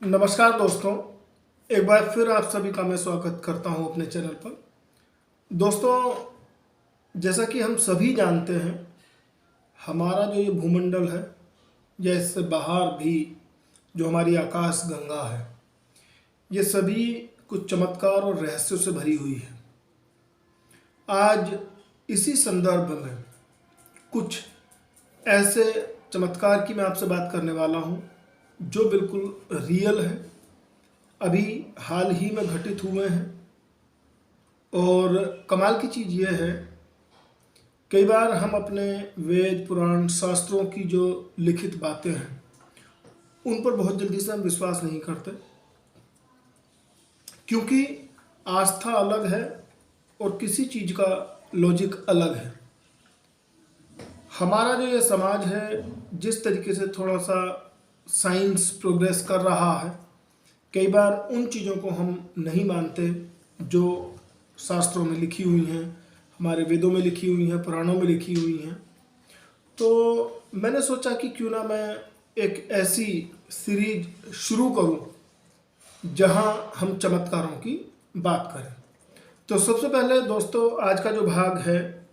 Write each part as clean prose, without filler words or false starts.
नमस्कार दोस्तों। एक बार फिर आप सभी का मैं स्वागत करता हूं अपने चैनल पर। दोस्तों, जैसा कि हम सभी जानते हैं, हमारा जो ये भूमंडल है या इससे बाहर भी जो हमारी आकाश गंगा है, ये सभी कुछ चमत्कार और रहस्यों से भरी हुई है। आज इसी संदर्भ में कुछ ऐसे चमत्कार की मैं आपसे बात करने वाला हूँ जो बिल्कुल रियल है, अभी हाल ही में घटित हुए हैं। और कमाल की चीज़ यह है, कई बार हम अपने वेद पुराण शास्त्रों की जो लिखित बातें हैं उन पर बहुत जल्दी से हम विश्वास नहीं करते, क्योंकि आस्था अलग है और किसी चीज़ का लॉजिक अलग है। हमारा जो ये समाज है, जिस तरीके से थोड़ा सा साइंस प्रोग्रेस कर रहा है, कई बार उन चीज़ों को हम नहीं मानते जो शास्त्रों में लिखी हुई हैं, हमारे वेदों में लिखी हुई हैं, पुराणों में लिखी हुई हैं। तो मैंने सोचा कि क्यों ना मैं एक ऐसी सीरीज शुरू करूं जहां हम चमत्कारों की बात करें। तो सबसे पहले दोस्तों, आज का जो भाग है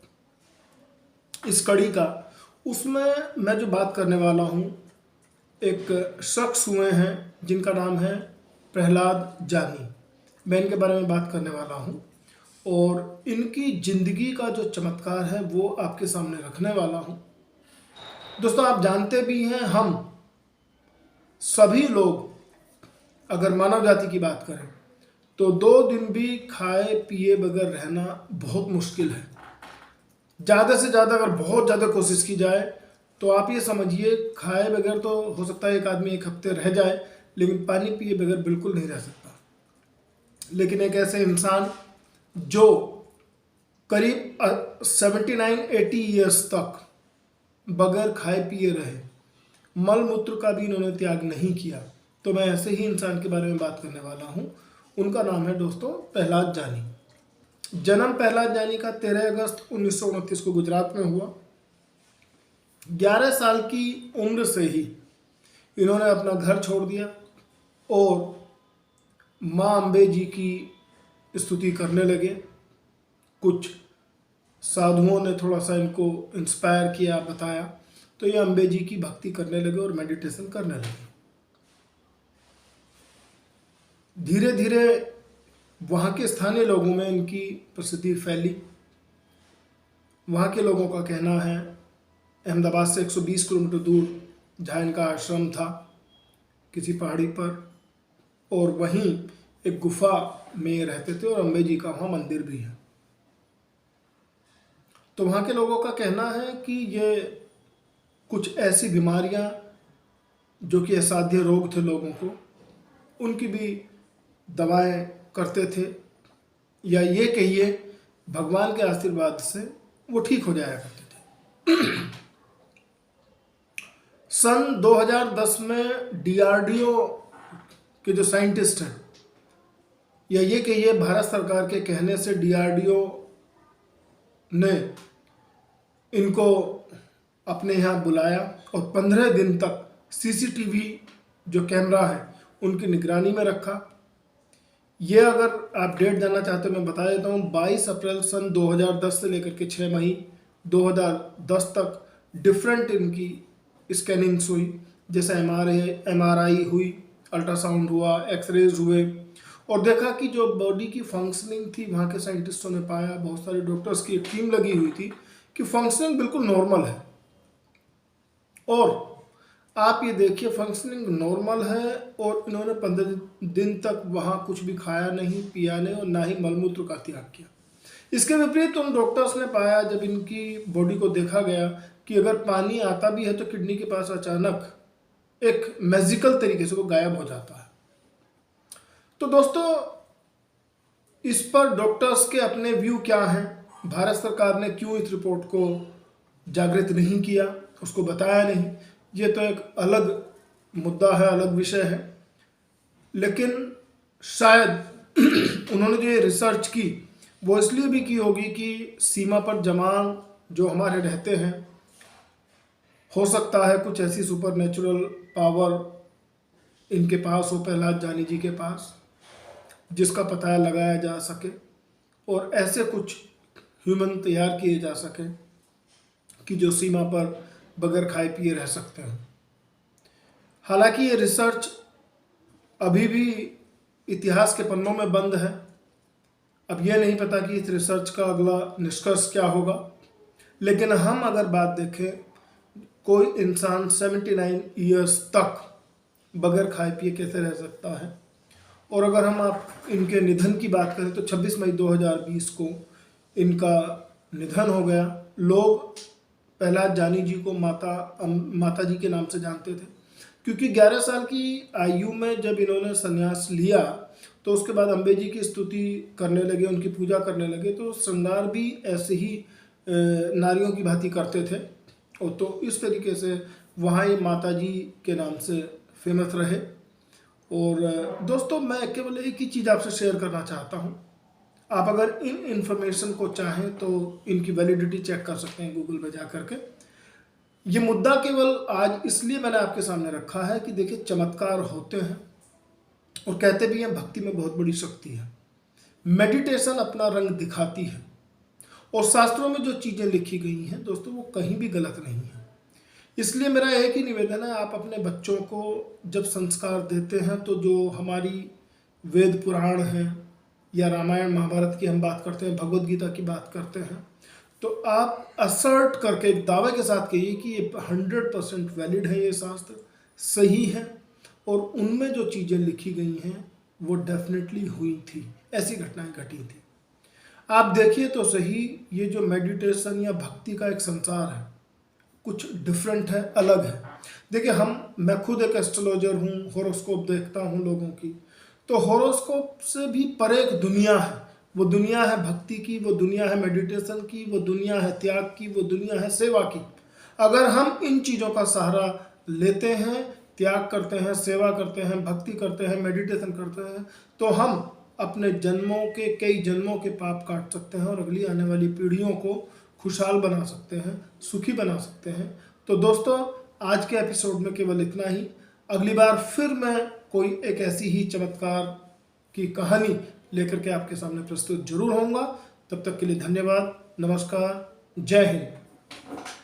इस कड़ी का, उसमें मैं जो बात करने वाला हूं, एक शख्स हुए हैं जिनका नाम है प्रहलाद जानी। मैं इनके बारे में बात करने वाला हूं और इनकी जिंदगी का जो चमत्कार है वो आपके सामने रखने वाला हूं। दोस्तों, आप जानते भी हैं, हम सभी लोग अगर मानव जाति की बात करें तो 2 दिन भी खाए पिए बगैर रहना बहुत मुश्किल है। ज़्यादा से ज़्यादा अगर बहुत ज़्यादा कोशिश की जाए तो आप ये समझिए, खाए बगैर तो हो सकता है एक आदमी 1 हफ्ते रह जाए, लेकिन पानी पिए बगैर बिल्कुल नहीं रह सकता। लेकिन एक ऐसे इंसान जो करीब 79-80 ईयर्स तक बगैर खाए पिए रहे, मल मूत्र का भी इन्होंने त्याग नहीं किया, तो मैं ऐसे ही इंसान के बारे में बात करने वाला हूँ। उनका नाम है दोस्तों प्रहलाद जानी। जन्म प्रहलाद जानी का 13 अगस्त 1929 को गुजरात में हुआ। 11 साल की उम्र से ही इन्होंने अपना घर छोड़ दिया और माँ अम्बे जी की स्तुति करने लगे। कुछ साधुओं ने थोड़ा सा इनको इंस्पायर किया, बताया, तो ये अम्बे जी की भक्ति करने लगे और मेडिटेशन करने लगे। धीरे धीरे वहाँ के स्थानीय लोगों में इनकी प्रसिद्धि फैली। वहाँ के लोगों का कहना है, अहमदाबाद से 120 किलोमीटर दूर जहाँ इनका आश्रम था, किसी पहाड़ी पर, और वहीं एक गुफा में रहते थे और अम्बे जी का वहाँ मंदिर भी है। तो वहाँ के लोगों का कहना है कि ये कुछ ऐसी बीमारियाँ जो कि असाध्य रोग थे लोगों को, उनकी भी दवाएं करते थे, या ये कहिए भगवान के आशीर्वाद से वो ठीक हो जाया करते थे। सन 2010 में डीआरडीओ के जो साइंटिस्ट हैं, या ये कहिए भारत सरकार के कहने से डीआरडीओ ने इनको अपने यहाँ बुलाया और 15 दिन तक सीसीटीवी जो कैमरा है उनकी निगरानी में रखा। ये अगर आप डेट जानना चाहते हो मैं बता देता हूँ, 22 अप्रैल सन 2010 से लेकर के 6 मई 2010 तक डिफरेंट इनकी स्कैनिंग्स हुई, जैसे एमआरआई हुई, अल्ट्रासाउंड हुआ, एक्सरेज हुए, और देखा कि जो बॉडी की फंक्शनिंग थी, वहाँ के साइंटिस्टों ने पाया, बहुत सारे डॉक्टर्स की एक टीम लगी हुई थी, कि फंक्शनिंग बिल्कुल नॉर्मल है। और आप ये देखिए, फंक्शनिंग नॉर्मल है और इन्होंने 15 दिन तक वहाँ कुछ भी खाया नहीं, पिया नहीं और ना ही मलमूत्र का त्याग किया। इसके विपरीत उन डॉक्टर्स ने पाया, जब इनकी बॉडी को देखा गया, कि अगर पानी आता भी है तो किडनी के पास अचानक एक मैजिकल तरीके से वो गायब हो जाता है। तो दोस्तों, इस पर डॉक्टर्स के अपने व्यू क्या हैं, भारत सरकार ने क्यों इस रिपोर्ट को जागृत नहीं किया, उसको बताया नहीं, ये तो एक अलग मुद्दा है, अलग विषय है। लेकिन शायद उन्होंने जो ये रिसर्च की वो इसलिए भी की होगी कि सीमा पर जवान जो हमारे रहते हैं, हो सकता है कुछ ऐसी सुपर नेचुरल पावर इनके पास हो, प्रहलाद जानी जी के पास, जिसका पता लगाया जा सके और ऐसे कुछ ह्यूमन तैयार किए जा सके कि जो सीमा पर बगैर खाए पिए रह सकते हैं। हालांकि ये रिसर्च अभी भी इतिहास के पन्नों में बंद है। अब यह नहीं पता कि इस रिसर्च का अगला निष्कर्ष क्या होगा, लेकिन हम अगर बात देखें, कोई इंसान 79 ईयर्स तक बगैर खाए पिए कैसे रह सकता है। और अगर हम आप इनके निधन की बात करें तो 26 मई 2020 को इनका निधन हो गया। लोग प्रहलाद जानी जी को माता जी के नाम से जानते थे, क्योंकि 11 साल की आयु में जब इन्होंने संन्यास लिया तो उसके बाद अम्बे जी की स्तुति करने लगे, उनकी पूजा करने लगे, तो श्रृंगार भी ऐसे ही नारियों की भांति करते थे। और तो इस तरीके से वहाँ ये माता जी के नाम से फेमस रहे। और दोस्तों, मैं केवल एक ही चीज़ आपसे शेयर करना चाहता हूँ। आप अगर इन इन्फॉर्मेशन को चाहें तो इनकी वैलिडिटी चेक कर सकते हैं गूगल पे जा करके। ये मुद्दा केवल आज इसलिए मैंने आपके सामने रखा है कि देखिए, चमत्कार होते हैं और कहते भी हैं भक्ति में बहुत बड़ी शक्ति है। मेडिटेशन अपना रंग दिखाती है और शास्त्रों में जो चीज़ें लिखी गई हैं दोस्तों, वो कहीं भी गलत नहीं है। इसलिए मेरा एक ही निवेदन है, आप अपने बच्चों को जब संस्कार देते हैं तो जो हमारी वेद पुराण हैं या रामायण महाभारत की हम बात करते हैं, भगवद गीता की बात करते हैं, तो आप असर्ट करके एक दावे के साथ कहिए कि ये 100% वैलिड है, ये शास्त्र सही है और उनमें जो चीज़ें लिखी गई हैं वो डेफिनेटली हुई थी, ऐसी घटनाएं घटी थी। आप देखिए तो सही, ये जो मेडिटेशन या भक्ति का एक संसार है, कुछ डिफरेंट है, अलग है। देखिए, मैं खुद एक एस्ट्रोलॉजर हूँ, हॉरोस्कोप देखता हूँ लोगों की, तो हॉरोस्कोप से भी परे एक दुनिया है। वो दुनिया है भक्ति की, वो दुनिया है मेडिटेशन की, वो दुनिया है त्याग की, वो दुनिया है सेवा की। अगर हम इन चीज़ों का सहारा लेते हैं, त्याग करते हैं, सेवा करते हैं, भक्ति करते हैं, मेडिटेशन करते हैं, तो हम अपने जन्मों के, कई जन्मों के पाप काट सकते हैं और अगली आने वाली पीढ़ियों को खुशहाल बना सकते हैं, सुखी बना सकते हैं। तो दोस्तों, आज के एपिसोड में केवल इतना ही। अगली बार फिर मैं कोई एक ऐसी ही चमत्कार की कहानी लेकर के आपके सामने प्रस्तुत जरूर होऊंगा। तब तक के लिए धन्यवाद, नमस्कार, जय हिंद।